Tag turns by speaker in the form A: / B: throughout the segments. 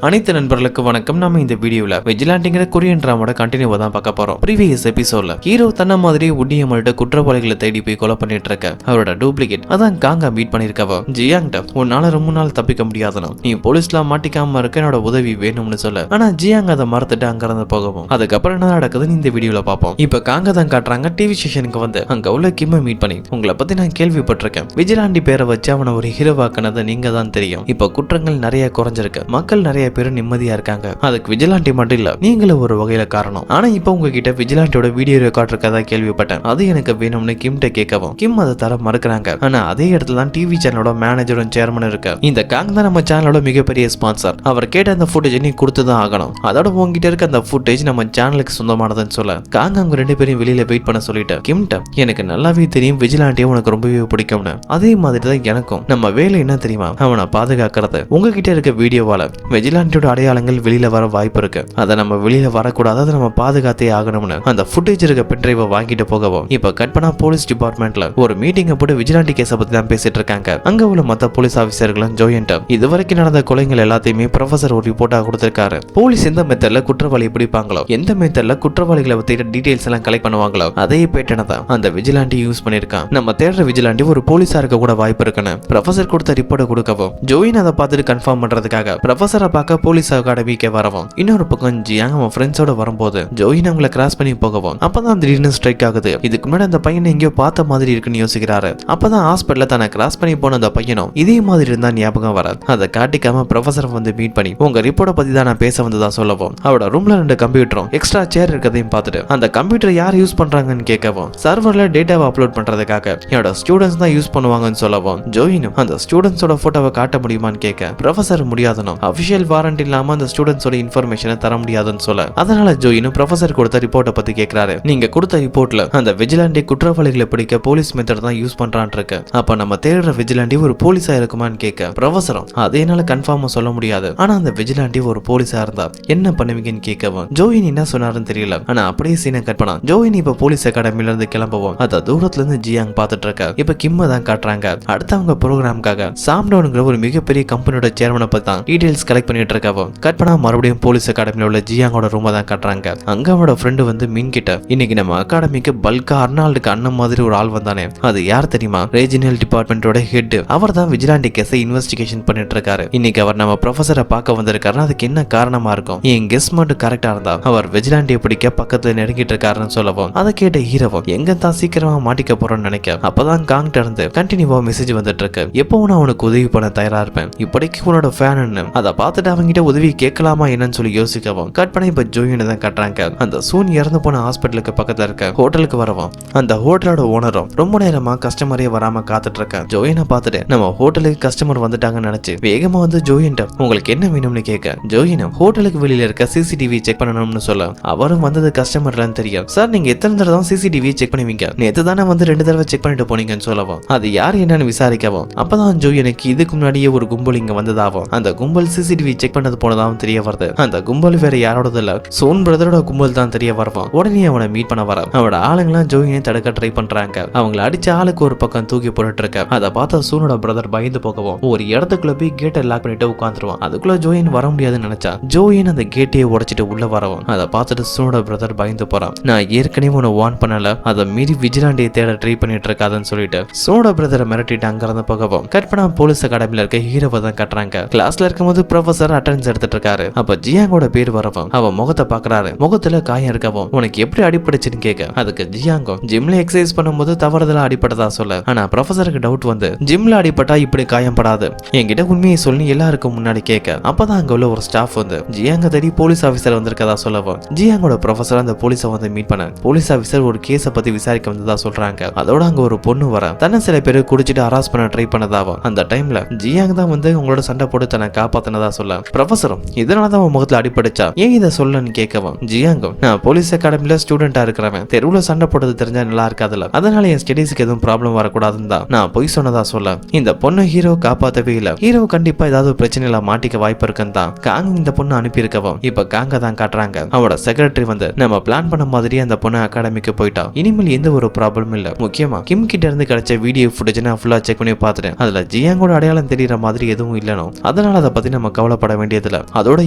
A: அனைத்து நண்பர்களுக்கு வணக்கம். நம்ம இந்த வீடியோல விஜிலாண்டிங்கிற கொரியன் டிராமாவோட கண்டினியூவா தான் பார்க்க போறோம். ப்ரீவியஸ் எபிசோட்ல ஹீரோ தன்ன மாதிரி உட்டியமல்ட்ட குற்றவாளிகளை தேடி போய் கொலை பண்ணிட்டு இருக்க அவரோட டூப்ளிகேட் அதான் காங்கா மீட் பண்ணிருக்கவ ஜியாங்கிட்ட உன்னால ரொம்ப நாள் தப்பிக்க முடியாதுன்னு நீ போலீஸ்ல மாட்டிக்காம இருக்க என்னோட உதவி வேணும்னு சொல்ல. ஆனா ஜியாங் அதை மறந்துட்டு அங்க இருந்து போகவும் அதுக்கப்புறம் என்ன நடக்குதுன்னு இந்த வீடியோல பார்ப்போம். இப்ப காங்கா தான் காட்டுறாங்க டிவி ஸ்டேஷனுக்கு வந்து அங்க உள்ள கிம்ம மீட் பண்ணி உங்களை பத்தி நான் கேள்விப்பட்டிருக்கேன். விஜிலாண்டி பேரை வச்சு அவனை ஒரு ஹீரோவாக்குனது நீங்க தான் தெரியும். இப்ப குற்றங்கள் நிறைய குறைஞ்சிருக்கு, மக்கள் நிறைய பேர் நிம்மதியா இருக்காங்க. அதுக்கு விஜிலாண்டி மட்டும் இல்ல நீங்களும் ஒரு வகையில காரணம். ஆனா இப்ப உங்ககிட்ட விஜிலாண்டியோட வீடியோ ரெக்கார்ட் இருக்கதா கேள்விப்பட்டேன், அது எனக்கு வேணும்னு கிம்ட்ட கேட்கவும் கிம் அதை தர மறுக்கிறாங்க. ஆனா அதே இடத்துல தான் டிவி சேனலோட மேனேஜரும் சேர்மனும் இருக்கு. இந்த காங் தான் நம்ம சேனலோட மிகப்பெரிய ஸ்பான்சர், அவர் கேட்ட அந்த ஃபுட்டேஜ் நீ கொடுத்துதான் ஆகணும். அதோட உங்ககிட்ட இருக்க அந்த ஃபுட்டேஜ் நம்ம சேனலுக்கு சொந்தமானதுன்னு சொல்ல காங் அவங்க ரெண்டு பேரும் வெளியில வெயிட் பண்ண சொல்லிட்டு கிம்ட்ட எனக்கு நல்லாவே தெரியும் விஜிலாண்டியை உனக்கு ரொம்பவே பிடிக்கும்னு. அதே மாதிரி தான் எனக்கும். நம்ம வேலை என்ன தெரியுமா, அவனை பாதுகாக்கிறது. உங்ககிட்ட இருக்க வீடியோவால விஜிலாண்டியோட அடையாளங்கள் வெளியில வர வாய்ப்பு இருக்கு, அதை நம்ம வெளியில வரக்கூடாது, அதை நம்ம பாதுகாத்தே ஆகணும்னு அந்த ஃபுட்டேஜ் இருக்க பென்ட்ரைவை வாங்கிட்டு போகவும் இப்ப கட் பண்ணா போலீஸ் டிபார்ட்மெண்ட்ல ஒரு மீட்டிங் போட்டு விஜிலாண்டி கேஸை பத்தி தான் பேசிட்டு இருக்காங்க. அங்க உள்ள மத்த போலீஸ் ஆபீசர்களும் ஜோயன்ட் இதுவரைக்கும் நடந்த கொலைகள் எல்லாத்தையுமே ப்ரொஃபசர் ஒரு ரிப்போர்ட்டா கொடுத்திருக்காரு. போலீஸ் எந்த மெத்தட்ல குற்றவாளி பிடிப்பாங்களோ, எந்த மெத்தட்ல குற்றவாளிகளை பத்தி டீடைல்ஸ் எல்லாம் கலெக்ட் பண்ணுவாங்களோ அதே பேட்டர்னை தான் அந்த விஜிலாண்டி யூஸ் பண்ணிருக்கான். நம்ம தேடுற விஜிலாண்டி ஒரு போலீஸா இருக்க கூட வாய்ப்பு இருக்குன்னு ப்ரொஃபசர் கொடுத்த ரிப்போர்ட்டை கொடுக்கவும் ஜோயின் அதை பார்த்துட்டு கன்ஃபார்ம் பண்றதுக்காக ப்ரொஃபசரை பார்க்க போலீஸ் அகாடமிக்கு வரவும் இன்னொரு பக்கம் ஜியாங் அவன் ஃப்ரெண்ட்ஸோட வரும்போது ஜோயின் அவங்களை கிராஸ் பண்ணி போகவும் அப்பதான் திடீர்னு ஸ்ட்ரைக் ஆகுது. இதுக்கு முன்னாடி அந்த பையனை எங்கேயோ பார்த்த மாதிரி இருக்குன்னு யோசிக்கிறாரு. அப்பதான் ஹாஸ்பிட்டல்ல தன்னை கிராஸ் பண்ணி போன அந்த பையனும் இதே மாதிரி இருந்தா ஞாபகம் வர அதை காட்டிக்காம ப்ரொஃபசர் வந்து மீட் பண்ணி உங்க ரிப்போர்ட்டை பத்தி தான் நான் பேச வந்ததா சொல்லவும் அவரோட ரூம்ல 2 கம்ப்யூட்டரும் எக்ஸ்ட்ரா சேர் இருக்கதையும் பார்த்துட்டு அந்த கம்ப்யூட்டர் யார் யூஸ் பண்றாங்கன்னு கேட்கவும் சர்வர்ல டேட்டாவை அப்லோட் பண்றதுக்காக என்னோட ஸ்டூடெண்ட்ஸ் தான் யூஸ் பண்ணுவாங்கன்னு சொல்லவும் ஜோயினும் அந்த ஸ்டூடெண்ட்ஸோட போட்டோவை காட்ட முடியுமான்னு கேட்க ப்ரொஃபசர் முடியாதுன்னு அபிஷியல் வாரண்ட் இல்லாம அந்த ஸ்டூடெண்ட்ஸோட இன்ஃபர்மேஷனை தர முடியாதுன்னு சொல்ல அதனால ஜோயினும் ப்ரொஃபசர் கொடுத்த ரிப்போர்ட்டை பத்தி கேட்கிறாரு. நீங்க கொடுத்த ரிப்போர்ட்ல அந்த விஜிலாண்டி குற்றவாளிகளை பிடிக்க போலீஸ் மெத்தட் தான் யூஸ் பண்றான் இருக்கு, அப்ப நம்ம தேடுற விஜிலாண்டி ஒரு போலீஸா இருக்குமான்னு கேட்க ப்ரொஃபசரும் அதேனால கன்ஃபார்மா சொல்ல முடியாது, ஆனா அந்த விஜிலாண்டி ஒரு போலீஸா இருந்தா என்ன பண்ணுவீங்கன்னு கேட்கவும் ஜோயின் என்ன சொன்னாருன்னு தெரியல. ஆனா அப்படியே சீனை கட் பண்ணா ஜோயின் இப்ப போலீஸ் அகாடமில இருந்து கிளம்பவும் அத தூரத்துல இருந்து ஜியாங் பாத்துட்டு இருக்க. இப்ப கிம்ம தான் காட்டுறாங்க. அடுத்தவங்க ப்ரோக்ராமுக்காக சாம்டவுன்ங்கிற ஒரு மிகப்பெரிய கம்பெனியோட சேர்மனை பத்தி தான் டீடைல்ஸ் கலெக்ட் பண்ணிட்டு இருக்கவும் கட் பண்ணா மறுபடியும் போலீஸ் அகாடமில உள்ள ஜியாங்கோட ரூமை தான் காட்டுறாங்க. அங்க அவனோட ஃப்ரெண்டு வந்து மீன் கிட்ட இன்னைக்கு நம்ம அகாடமிக்கு பல்கா அர்னால்டுக்கு அண்ணன் மாதிரி ஒரு ஆள் வந்தானே, அது யார் தெரியுமா, ரீஜினல் டிபார்ட்மெண்டோட ஹெட். அவர் தான் விஜிலாண்டி கேஸை இன்வெஸ்டிகேஷன் பண்ணிட்டு இருக்காரு. இன்னைக்கு அவர் நம்ம ப்ரொஃபசரை பார்க்க வந்திருக்காருன்னா அதுக்கு என்ன காரணமா இருக்கும், என் கெஸ் மட்டும் கரெக்டா இருந்தா அவர் விஜிலாண்டியை பிடிக்க பக்கத்துல நெருங்கிட்டு இருக்காருன்னு சொல்லவும் அதை கேட்ட ஹீரோவும் எங்க தான் சீக்கிரமா மாட்டிக்க போறோம்னு நினைக்க அப்பதான் காங்கிட்ட இருந்து கண்டினியூவா மெசேஜ் வந்துட்டு இருக்கு. எப்பவும் நான் உனக்கு உதவி பண்ண தயாரா இருப்பேன், இப்படிக்கு உன்னோட ஃபேன். அதை பார்த்துட்டு அவங்கிட்ட உதவி கேட்கலாமா என்னன்னு சொல்லி யோசிக்கவும் கட் பண்ணி இப்ப ஜோயினை தான் கட்டுறாங்க. அந்த சூன் இறந்து போன ஹாஸ்பிட்டலுக்கு பக்கத்துல இருக்க ஹோட்டலுக்கு வரவும் அந்த ஹோட்டலோட ஓனரும் ரொம்ப நேரமா கஸ்டமரே வராம காத்துட்டு இருக்க. ஜோயினை பார்த்துட்டு நம்ம ஹோட்டலுக்கு கஸ்டமர் வந்துட்டாங்கன்னு நினைச்சு வேகமா வந்து ஜோயின்ட்ட உங்களுக்கு என்ன வேணும்னு கேட்க ஜோயினும் ஹோட்டலுக்கு வெளியில இருக்க சிசிடிவி செக் பண்ணணும்னு சொல்ல அவரும் வந்தது கஸ்டமர்லாம் தெரியும். சார் நீங்க எத்தனை தடவை தான் சிசிடிவி செக் பண்ணுவீங்க, நேத்து தானே வந்து 2 தடவை செக் பண்ணிட்டு போனீங்கன்னு சொல்லவும் அது யார் என்னன்னு விசாரிக்கவும் அப்பதான் ஜோயினுக்கு இதுக்கு முன்னாடியே ஒரு கும்பல் இங்க வந்ததாகவும் அந்த கும்பல் சிசிடிவி செக் பண்ணது போனதாகவும் தெரிய வருது. அந்த கும்பல் வேற யாரோடது இல்ல, சோன் பிரதரோட கும்பல் தான் தெரிய வருவான். உடனே அவனை மீட் பண்ண வர அவனோட ஆளுங்கெல்லாம் ஜோயினை தடுக்க ட்ரை பண்றாங்க. அவங்களை அடிச்ச ஆளுக்கு ஒரு பக்கம் தூக்கி போட்டுட்டு இருக்க. அதை பார்த்தா சூனோட பிரதர் பயந்து போகவும் ஒரு இடத்துக்குள்ள போய் கேட்டை லாக் பண்ணிட்டு உட்காந்துருவான். அதுக்குள்ள ஜோயின் வர முடியாதுன்னு நினைச்சா ஜோயின் அந்த கேட்டையே உடைச்சிட்டு உள்ள வரவும் அதை பார்த்துட்டு சூனோட பிரதர் பயந்து போறான். நான் ஏற்கனவே உன்னை வார்ன் பண்ணல, அதை மீறி விஜிலாண்டியை தேட ட்ரை பண்ணிட்டு இருக்காதுன்னு சொல்லிட்டு சூனோட பிரதரை மிரட்டிட்டு அங்க இருந்து போகவும் கட் பண்ணா போலீஸ் அகாடமில இருக்க ஹீரோவை தான் கட்டுறாங்க. கிளாஸ்ல இருக்கும்போது ப்ரொஃபசர் அட்டெண்டன்ஸ் எடுத்துட்டு இருக்காரு. அப்ப ஜியாங்கோட பேர் வரவும் அவன் முகத்தை பாக்குறாரு. முகத்துல காயம் இருக்கவும் உனக்கு எப்படி அடிபடுச்சுன்னு கேட்க அதுக்கு ஜியாங்கோ ஜிம்ல எக்ஸசைஸ் பண்ணும்போது தவறுதலா அடிபட்டதா சொல்ல. ஆனா ப்ரொஃபசருக்கு டவுட் வந்து ஜிம்ல அடிபட்டா இப்படி காயம் படாது, என்கிட்ட உண்மையை சொல்லி எல்லாருக்கும் முன்னாடி கேட்க அப்பதான் அங்க உள்ள ஒரு ஸ்டாஃப் வந்து ஜியாங்க தேடி போலீஸ் ஆபீசர் வந்திருக்கதா சொல்லவும் ஜியாங்கோட ப்ரொஃபசர் அந்த போலீஸை வந்து மீட் பண்ண போலீஸ் ஆபீசர் ஒரு கேஸை பத்தி விசாரிக்க வந்ததா சொல்றாங்க. அதோட அங்க ஒரு பொண்ணு வர தன்னை சில பேர் குடிச்சிட்டு ஹராஸ் பண்ண ட்ரை பண்ணதாவும் அந்த டைம்ல ஜியாங் தான் வந்து உங்களோட சண்டை போட்டு தன்னை காப்பாத்தினதா சொல்ல ப்ரொஃபசரும் இதனாலதான் உன் முகத்துல அடிபடுச்சா ஏன் இதை சொல்லன்னு கேட்கவும் ஜியாங்கும் நான் போலீஸ் அகாடமில ஸ்டூடெண்டா இருக்கிறவன், தெருவுல சண்டை போடுறது தெரிஞ்சா நல்லா இருக்காதுல்ல, அதனால என் ஸ்டடீஸ்க்கு எதுவும் ப்ராப்ளம் வரக்கூடாதுன்னு தான் நான் பொய் சொன்னதா சொல்ல இந்த பொண்ணு ஹீரோ காப்பாத்தவே இல்ல. ஹீரோ கண்டிப்பா ஏதாவது பிரச்சனையில மாட்டிக்க வாய்ப்பு இருக்குன்னு தான் காங் இந்த பொண்ணு அனுப்பி இருக்கவும் இப்ப காங்க தான் காட்டுறாங்க. அவனோட செக்ரட்டரி வந்து நம்ம பிளான் பண்ண மாதிரி அந்த பொண்ணு அகாடமிக்கு போயிட்டா, இனிமேல் எந்த ஒரு ப்ராப்ளமும் இல்ல. முக்கியமா கிம் கிட்ட இருந்து கிடைச்ச வீடியோ ஃபுட்டேஜ் நான் ஃபுல்லா செக் பண்ணி பார்த்துட்டேன், அதுல ஜியாங்கோட அடையாளம் தெரியற மாதிரி எதுவும் இல்லனும், அதனால அதை பத்தி நம்ம கவலைப்பட சந்தேகப்பட வேண்டியதுல. அதோட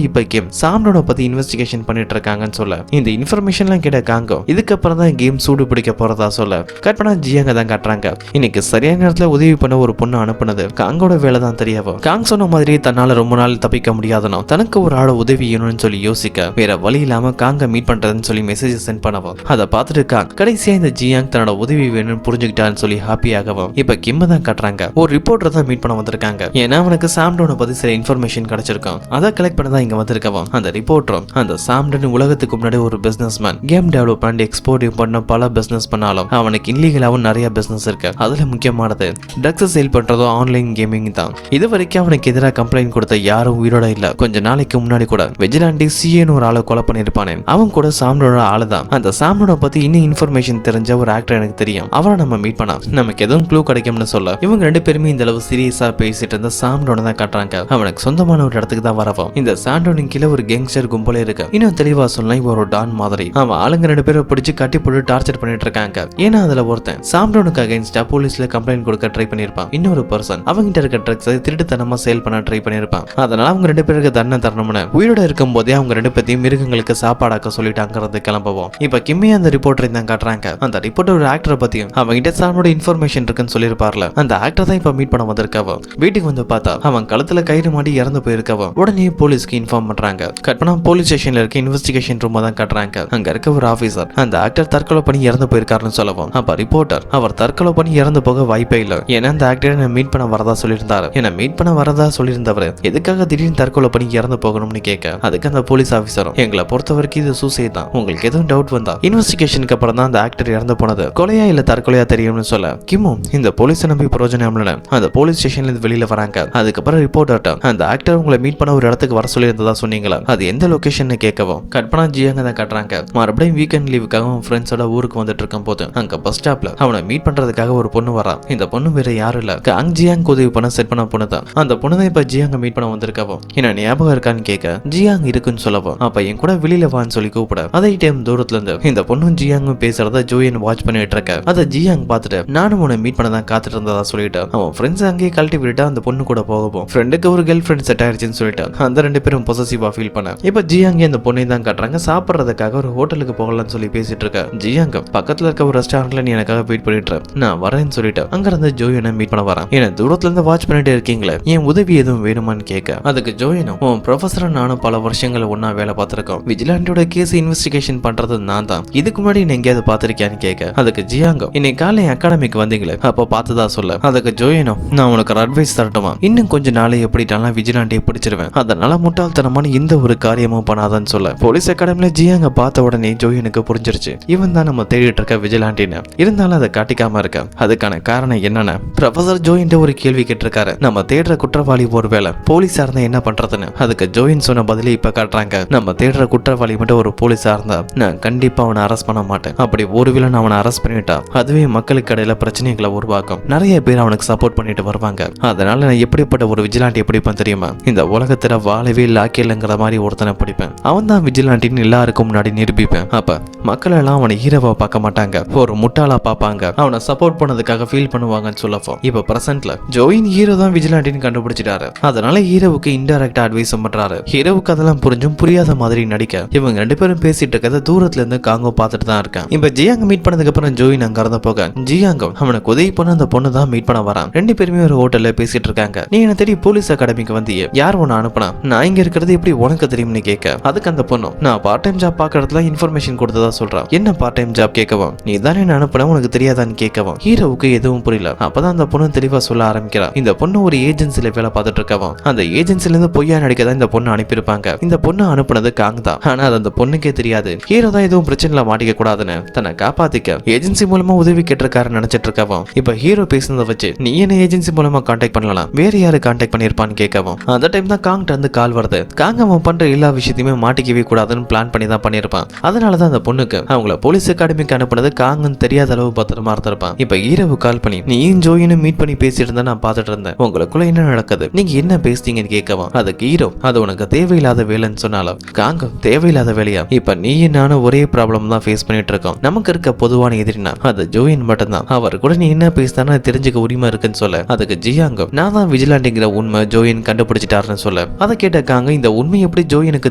A: இப்ப கேம் சாம்டோனை பத்தி இன்வெஸ்டிகேஷன் பண்ணிட்டு இருக்காங்கன்னு சொல்ல இந்த இன்ஃபர்மேஷன்லாம் கேட்ட காங்கோ இதுக்கப்புறம் தான் கேம் சூடு பிடிக்க போறதா சொல்ல கட் பண்ணா ஜியாங்க தான் காட்டுறாங்க. இன்னைக்கு சரியான நேரத்துல உதவி பண்ண ஒரு பொண்ணு அனுப்புனது காங்கோட வேலை தான் தெரியவும். காங் சொன்ன மாதிரி தன்னால ரொம்ப நாள் தப்பிக்க முடியாதனோ தனக்கு ஒரு ஆள உதவி வேணும்னு சொல்லி யோசிக்க வேற வழி இல்லாம காங்க மீட் பண்றதுன்னு சொல்லி மெசேஜ் சென்ட் பண்ணவும் அதை பார்த்துட்டு காங் கடைசியா இந்த ஜியாங் தன்னோட உதவி வேணும்னு புரிஞ்சுக்கிட்டான்னு சொல்லி ஹாப்பியாகவும் இப்ப கிம்ம தான் காட்டுறாங்க. ஒரு ரிப்போர்ட்டர் தான் மீட் பண்ண வந்திருக்காங்க. ஏன்னா அவனுக்கு சாம்டோனை பத்தி சில இன்ஃபர்மேஷன் கிடைச்சிருக்கும். அதை கலெக்ட் பண்ண தான் இங்க வந்திருக்கவும் அந்த ரிப்போர்ட்டரும் அந்த சாம்டன் உலகத்துக்கு முன்னாடி ஒரு business man game development export பண்ண பல பிசினஸ் பண்ணாலும் அவனுக்கு இல்லீகலாவும் நிறைய பிசினஸ் இருக்கு. அதுல முக்கியமானது ட்ரக்ஸ் சேல் பண்றதோ ஆன்லைன் கேமிங் தான். இது வரைக்கும் அவனுக்கு எதிராக கம்ப்ளைண்ட் கொடுத்த யாரும் உயிரோட இல்ல. கொஞ்ச நாளைக்கு முன்னாடி கூட விஜிலாண்டி சிஏன்னு ஒரு ஆளை கொலை பண்ணிருப்பானே அவன் கூட சாம்டோட ஆளு தான். அந்த சாம்டோட பத்தி இன்னும் இன்ஃபர்மேஷன் தெரிஞ்ச ஒரு ஆக்டர் எனக்கு தெரியும். அவரை நம்ம மீட் பண்ணா நமக்கு எதுவும் க்ளூ கிடைக்கும்னு சொல்ல இவங்க ரெண்டு பேருமே இந்த அளவு சீரியஸா பேசிட்டு இருந்த சாம்டோனை தான் காட்டுறாங்க. அவனுக்கு சொந்தமான ஒரு இடத்துக்கு தான் வரவும் இந்த சாம்டோனின் கீழே ஒரு கேங்ஸ்டர் கும்பலே இருக்கு. இன்னும் தெளிவா சொன்னா இவன் ஒரு டான் மாதிரி. அவன் ஆளுங்க ரெண்டு பேரை பிடிச்சு கட்டி போட்டு டார்ச்சர் பண்ணிட்டு இருக்காங்க. ஏன்னா அதுல ஒருத்தன் சாம்டோனுக்கு அகைன்ஸ்டா போலீஸ்ல கம்ப்ளைண்ட் கொடுக்க ட்ரை பண்ணிருப்பான். இன்னொரு பர்சன் அவங்கிட்ட இருக்க ட்ரக்ஸ் திருட்டுத்தனமா சேல் பண்ண ட்ரை பண்ணிருப்பான். அதனால அவங்க ரெண்டு பேருக்கு தண்டனை தரணும்னு உயிரோட இருக்கும் போதே அவங்க ரெண்டு பேத்தையும் மிருகங்களுக்கு சாப்பாடாக்க சொல்லிட்டாங்கிறது கிளம்பவும் இப்ப கிம்மி அந்த ரிப்போர்ட்டரை தான் காட்டுறாங்க. அந்த ரிப்போர்ட்டர் ஒரு ஆக்டரை பத்தியும் அவங்கிட்ட சாமோட இன்ஃபர்மேஷன் இருக்குன்னு சொல்லிருப்பார்ல அந்த ஆக்டர் தான் இப்ப மீட் பண்ண வந்திருக்கவோ. வீட்டுக்கு வந்து பார்த்தா அவன் கழுத்துல கயிறு மாட்டி இறந்து போயிருக்கவோ. உடனே போலீஸ்க்கு இன்ஃபார்ம் பண்றாங்க. கட் பண்ணா போலீஸ் ஸ்டேஷன்ல இருக்க இன்வெஸ்டிகேஷன் ரூம் தான் காட்டுறாங்க. அங்க இருக்க ஒரு ஆபீசர் அந்த ஆக்டர் தற்கொலை பண்ணி இறந்து போயிருக்காருன்னு சொல்லவும் அப்ப ரிப்போர்ட்டர் அவர் தற்கொலை பண்ணி இறந்து போக வாய்ப்பே இல்ல. ஏன்னா அந்த ஆக்டரை மீட் பண்ண வரதா சொல்லியிருந்தாரு. என்ன மீட் பண்ண வரதா சொல்லியிருந்தவர் எதுக்காக திடீர்னு தற்கொலை பண்ணி இறந்து போகணும்னு கேட்க அதுக்கு அந்த போலீஸ் ஆபீசரும் எங்களை பொறுத்த வரைக்கும் இது சூசைட் தான். உங்களுக்கு எதுவும் டவுட் வந்தா இன்வெஸ்டிகேஷனுக்கு அப்புறம் தான் அந்த ஆக்டர் இறந்து போனது கொலையா இல்ல தற்கொலையா தெரியும்னு சொல்ல கிம்மும் இந்த போலீஸ் நம்பி பிரயோஜனம் இல்ல. அந்த போலீஸ் ஸ்டேஷன்ல இருந்து வெளியில வராங்க. அதுக்கப்புறம் ரிப்போர்ட்டர்ட்ட அந்த ஆக்டர் உங்களை மீட் பண்ண ஒரு இடத்துக்கு வர சொல்லி இருந்ததா சொன்னீங்களா அது எந்த லொகேஷன் கேட்கவும் கட் பண்ணா ஜியாங்க தான் காட்டுறாங்க. மறுபடியும் வீக்கெண்ட் லீவுக்காக ஃப்ரெண்ட்ஸோட ஊருக்கு வந்துட்டு இருக்கும் போது அங்க பஸ் ஸ்டாப்ல அவனை மீட் பண்றதுக்காக ஒரு பொண்ணு வரா. இந்த பொண்ணு வேற யாரும் இல்ல காங் ஜியாங் உதவி பண்ண செட் பண்ண பொண்ணு தான். அந்த பொண்ணு தான் இப்ப ஜியாங்க மீட் பண்ண வந்திருக்கவும் என்ன ஞாபகம் இருக்கான்னு கேட்க ஜியாங் இருக்குன்னு சொல்லவும் அப்ப என் கூட வெளியில வான்னு சொல்லி கூப்பிட அதே டைம் தூரத்துல இருந்து இந்த பொண்ணும் ஜியாங்கும் பேசுறத ஜோயன் வாட்ச் பண்ணிட்டு இருக்க. அதை ஜியாங் பார்த்துட்டு நானும் உன்னை மீட் பண்ண தான் காத்துட்டு இருந்ததா சொல்லிட்டு அவன் ஃப்ரெண்ட்ஸ் அங்கேயே கழட்டி விட்டுட்டு அந்த பொண்ணு கூட போகவும் ஃப்ரெண்டுக்கு ஒரு கேர்ள் ஃப்ரெண்ட் செட் ஆயிடுச்சுன்னு சொல்லிட்டு அந்த ரெண்டு பேரும் பொசசிவா ஃபீல் பண்ண இப்ப ஜியாங் அந்த பொண்ணை தான் காட்டுறாங்க. சாப்பிடுறதுக்காக ஒரு ஹோட்டலுக்கு போகலாம்னு சொல்லி பேசிட்டு இருக்க ஜியாங் பக்கத்துல இருக்க ஒரு ரெஸ்டாரண்ட்ல நீ எனக்காக வெயிட் பண்ணிட்டு நான் வரேன்னு சொல்லிட்டு அங்க இருந்து ஜோயனை மீட் பண்ண வரேன். ஏன்னா தூரத்துல இருந்து வாட்ச் பண்ணிட்டு இருக்கீங்களே என் உதவி எதுவும் வேணுமான்னு கேட்க அதுக்கு ஜோயனும் உன் ப்ரொஃபஸர் நானும் பல வருஷங்களை ஒன்னா வேலை பார்த்திருக்கோம். விஜிலாண்டியோட கேஸ் இன்வெஸ்டிகேஷன் பண்றது நான் தான். இதுக்கு முன்னாடி நீ எங்கேயாவது பாத்திருக்கியான்னு கேட்க அதுக்கு ஜியாங்கோ இன்னைக்கு காலை அகாடமிக்கு வந்தீங்களே அப்போ பார்த்ததா சொல்ல அதுக்கு ஜோயனும் நான் உனக்கு ஒரு அட்வைஸ் தரட்டுமா இன்னும் கொஞ்சம் நாளை எப்படிட்டாலும் விஜிலாண்டியை பிடிச்சிருவேன். அதனால முட்டாள்தனமான இந்த ஒரு காரியமும் பண்ணாதான்னு சொல்ல போலீஸ் அகாடமில ஜியாங்க பார்த்த உடனே ஜோயனுக்கு புரிஞ்சிருச்சு இவன் தான் நம்ம தேடிட்டு இருக்க விஜிலாண்டின்னு. இருந்தாலும் அதை காட்டிக்காம இருக்க அதுக்கான காரணம் என்னன்னு ப்ரொஃபசர் ஜோயின் ஒரு கேள்வி கேட்டிருக்காரு. நம்ம தேடுற குற்றவாளி ஒருவேளை போலீஸா இருந்தா என்ன பண்றதுன்னு அதுக்கு ஜோயின் சொன்ன பதிலே இப்ப காட்டுறாங்க. நம்ம தேடுற குற்றவாளி மட்டும் ஒரு போலீஸா இருந்தா நான் கண்டிப்பா அவனை அரெஸ்ட் பண்ண மாட்டேன். அப்படி ஒருவேளை நான் அவனை அரெஸ்ட் பண்ணிட்டா அதுவே மக்களுக்கு இடையில பிரச்சனைகளை உருவாக்கும். நிறைய பேர் அவனுக்கு சப்போர்ட் பண்ணிட்டு வருவாங்க. அதனால நான் எப்படிப்பட்ட ஒரு விஜிலாண்டி பிடிப்பேன் தெரியுமா இந்த உலகத்துல வாழவே லாக்கியல்ங்கிற மாதிரி ஒருத்தனை பிடிப்பேன். அவன் தான் விஜிலாண்டின்னு எல்லாருக்கும் முன்னாடி நிரூபிப்பேன். அப்ப மக்கள் எல்லாம் அவனை ஹீரோவா பார்க்க மாட்டாங்க ஒரு முட்டாளா பார்ப்பாங்க. அவனை சப்போர்ட் பண்ணதுக்காக ஃபீல் பண்ணுவாங்கன்னு சொல்லப்போம். இப்ப பிரசன்ட்ல ஜோயின் ஹீரோ தான் விஜிலாண்டின்னு கண்டுபிடிச்சிட்டாரு. அதனால ஹீரோவுக்கு இன்டைரக்டா அட்வைஸ் பண்றாரு. ஹீரோவுக்கு அதெல்லாம் புரிஞ்சும் புரியாத மாதிரி நடிக்க இவங்க ரெண்டு பேரும் பேசிட்டு இருக்கத தூரத்துல இருந்து காங்கோ பார்த்துட்டு தான் இருக்கான். இப்ப ஜியாங்க மீட் பண்ணதுக்கு அப்புறம் ஜோயின் அங்க இருந்து போக ஜியாங்கோ அவனுக்கு உதவி பண்ண அந்த பொண்ணு தான் மீட் பண்ண வரான். ரெண்டு பேருமே ஒரு ஹோட்டல்ல பேசிட்டு இருக்காங்க. நீ என்ன தேடி போலீஸ் அகாடமிக்கு வந்தியே யார் உன்னை அனுப்புனா நான் இங்க இருக்கிறது எப்படி உனக்கு தெரியும்னு கேட்க அதுக்கு அந்த பொண்ணு நான் பார்ட் டைம் ஜாப் பாக்குறதுல இன்ஃபர்மேஷன் கொடுத்ததா சொல்றான். என்ன பார்ட் டைம் ஜாப் கேட்கவும் நீ தானே என்ன அனுப்புன உனக்கு தெரியாதான்னு கேட்கவும் ஹீரோவுக்கு எதுவும் புரியல. அப்பதான் அந்த பொண்ணு தெளிவா சொல்ல ஆரம்பிக்கிறா. இந்த பொண்ணு ஒரு ஏஜென்சில வேலை பார்த்துட்டு இருக்கவும் அந்த ஏஜென்சில இருந்து பொய்யா நடிக்க தான் இந்த பொண்ணு அனுப்பியிருப்பாங்க. இந்த பொண்ணு அனுப்புனது காங் தான். ஆனா அது அந்த பொண்ணுக்கே தெரியாது. ஹீரோ தான் எதுவும் பிரச்சனைல மாட்டிக்க கூடாதுன்னு தன்னை காப்பாத்திக்க ஏஜென்சி மூலமா உதவி கேட்டிருக்காரு நினைச்சிட்டு இருக்கவும் இப்ப ஹீரோ பேசுனதை வச்சு நீ என்ன ஏஜென்சி மூலமா கான்டாக்ட் பண்ணலாம் வேற யாரு கான்டாக்ட் பண்ணிருப்பான்னு கேட்கவும் அந்த டைம் தான் காங்கிட்ட இருந்து கால் வருது. காங் அவன் பண்ற எல்லா விஷயத்தையுமே மாட்டிக்கவே கூடாதுன்னு பிளான் பண்ணி தான் பண்ணிருப்பான். அதனாலதான் அந்த பொண்ணுக்கு அவங்கள போலீஸ் அகாடமிக்கு அனுப்புனது காங்கன்னு தெரியாத அளவு பத்திரமா இருந்திருப்பான். இப்ப ஹீரோவு கால் பண்ணி நீயும் ஜோயினும் மீட் பண்ணி பேசிட்டு இருந்தா நான் பாத்துட்டு இருந்தேன். உங்களுக்குள்ள என்ன நடக்குது நீங்க என்ன பேசுறீங்கன்னு கேட்கவும் அதுக்கு ஹீரோ அது உனக்கு தேவையில்லாத வேலைன்னு சொன்னாலும் காங்கம் தேவையில்லாத வேலையா இப்ப நீயும் நானும் ஒரே ப்ராப்ளம் தான் ஃபேஸ் பண்ணிட்டு இருக்கோம். நமக்கு இருக்க பொதுவான எதிரினா அது ஜோயின் மட்டும் தான். அவர் கூட நீ என்ன பேசினா தெரிஞ்சுக்க உரிமை இருக்குன்னு சொல்ல அதுக்கு ஜியாங்கம் நான் தான் விஜிலாண்டிங்கிற உண்மை ஜோயின் கண்டுபிடிச்சிட்டாருன்னு சொல்ல சொல்ல அதை கேட்டக்காங்க இந்த உண்மை எப்படி ஜோய் எனக்கு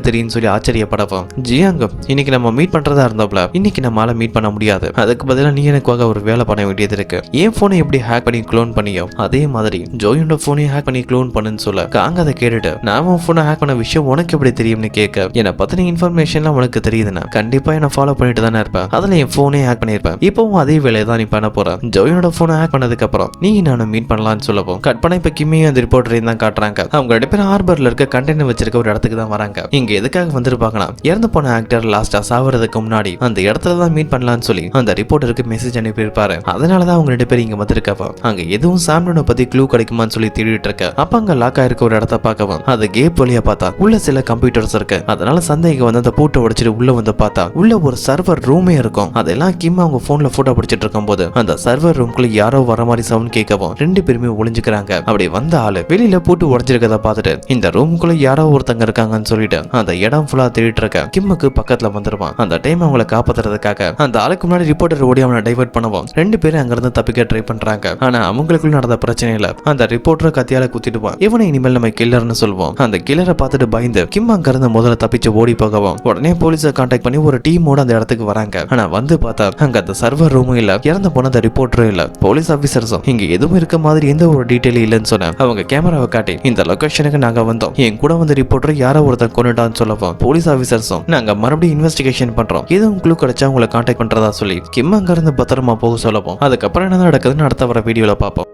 A: தெரியும் சொல்லி ஆச்சரியப்படவும் ஜியாங் இன்னைக்கு நம்ம மீட் பண்றதா இருந்தாப்ல இன்னைக்கு நம்மளால மீட் பண்ண முடியாது அதுக்கு பதிலா நீ எனக்காக ஒரு வேலை பண்ண வேண்டியது இருக்கு என் போனை எப்படி ஹேக் பண்ணி க்ளோன் பண்ணியோ அதே மாதிரி ஜோயோட போனையும் ஹேக் பண்ணி க்ளோன் பண்ணுன்னு சொல்ல காங்க அதை கேட்டுட்டு நான் உன் போனை ஹேக் பண்ண விஷயம் உனக்கு எப்படி தெரியும்னு கேட்க என்னை பத்தின இன்ஃபர்மேஷன்லாம் உனக்கு தெரியுதுன்னா கண்டிப்பா என்ன ஃபாலோ பண்ணிட்டு தானே இருப்பேன் அதுல என் போனே ஹேக் பண்ணிருப்பேன் இப்பவும் அதே வேலையை தான் நீ பண்ண போற ஜோயோட போனை ஹேக் பண்ணதுக்கு அப்புறம் நீ நானும் மீட் பண்ணலாம்னு சொல்லவும் கட் பண்ண இப்ப கிம்மியும் அந்த ரிப்போர்ட்டரையும் தான் காட்டுறாங்க அவங்க ரெண்டு பேரும் ஹார்பர்ல இருக்க கண்டெய்னர் வச்சிருக்க ஒரு இடத்துக்கு தான் வராங்க இங்க எதுக்காக வந்திருப்பாங்கன்னா இறந்து போன ஆக்டர் லாஸ்டா சாவறதுக்கு முன்னாடி அந்த இடத்துல தான் மீட் பண்ணலாம்னு சொல்லி அந்த ரிப்போர்ட்டருக்கு மெசேஜ் அனுப்பியிருப்பாரு அதனாலதான் அவங்க ரெண்டு பேரும் இங்க வந்திருக்கவா அங்க எதுவும் சாம்லோனை பத்தி க்ளூ கிடைக்குமான்னு சொல்லி தேடிட்டு இருக்க அப்ப அங்க லாக் ஆயிருக்க ஒரு இடத்த பார்க்கவும் அது கேப் வழியா பார்த்தா உள்ள சில கம்ப்யூட்டர்ஸ் இருக்கு அதனால சந்தேகம் வந்து அந்த பூட்டை உடைச்சிட்டு உள்ள வந்து பார்த்தா உள்ள ஒரு சர்வர் ரூமே இருக்கும் அதெல்லாம் கிம் அவங்க போன்ல போட்டோ பிடிச்சிட்டு இருக்கும் போது அந்த சர்வர் ரூம்குள்ள யாரோ வர மாதிரி சவுண்ட் கேட்கவும் ரெண்டு பேருமே ஒளிஞ்சுக்கிறாங்க அப்படி வந்த ஆளு வெளியில பூட்டு உடைஞ்சிருக்கத பார்த்துட்டு இந்த ரூமுக்குள்ள யாரோ ஒருத்தங்க இருக்காங்கன்னு சொல்லிட்டு அந்த இடம் ஃபுல்லா தேடிட்டு இருக்க கிம்முக்கு பக்கத்துல வந்துருவான் அந்த டைம் அவங்களை காப்பாத்துறதுக்காக அந்த ஆளுக்கு முன்னாடி ரிப்போர்ட்டர் ஓடி அவனை டைவர்ட் பண்ணுவோம் ரெண்டு பேரும் அங்க இருந்து தப்பிக்க ட்ரை பண்றாங்க ஆனா அவங்களுக்குள்ள நடந்த பிரச்சனையில அந்த ரிப்போர்ட்டரை கத்தியால குத்திடுவான் இவனை இனிமேல் நம்ம கில்லர்னு சொல்லுவோம் அந்த கில்லரை பார்த்துட்டு பயந்து கிம் அங்க இருந்து முதல்ல தப்பிச்சு ஓடி போகவும் உடனே போலீஸை கான்டாக்ட் பண்ணி ஒரு டீமோட அந்த இடத்துக்கு வராங்க ஆனா வந்து பார்த்தா அங்க அந்த சர்வர் ரூமும் இல்ல இறந்து போன அந்த ரிப்போர்ட்டரும் இல்ல போலீஸ் ஆபீசர்ஸும் இங்க எதுவும் இருக்க மாதிரி எந்த ஒரு டீடைல் இல்லைன்னு சொன்ன அவங்க கேமராவை காட்டி இந்த லொகேஷனுக்கு நாங்க வந்தோம் என் கூட வந்து ரிப்போர்ட்டர் யாரோ ஒருத்தன் கொண்டுட்டான்னு சொல்லவும் போலீஸ் ஆபீசர்ஸும் நாங்க மறுபடியும் இன்வெஸ்டிகேஷன் பண்றோம் எதுவும் க்ளூ கிடைச்சா உங்களை கான்டாக்ட் பண்றதா சொல்லி கிம் அங்க இருந்து பத்திரமா போக சொல்லவும் அதுக்கப்புறம் என்ன நடக்குதுன்னு அடுத்த வர வீடியோல பார்ப்போம்.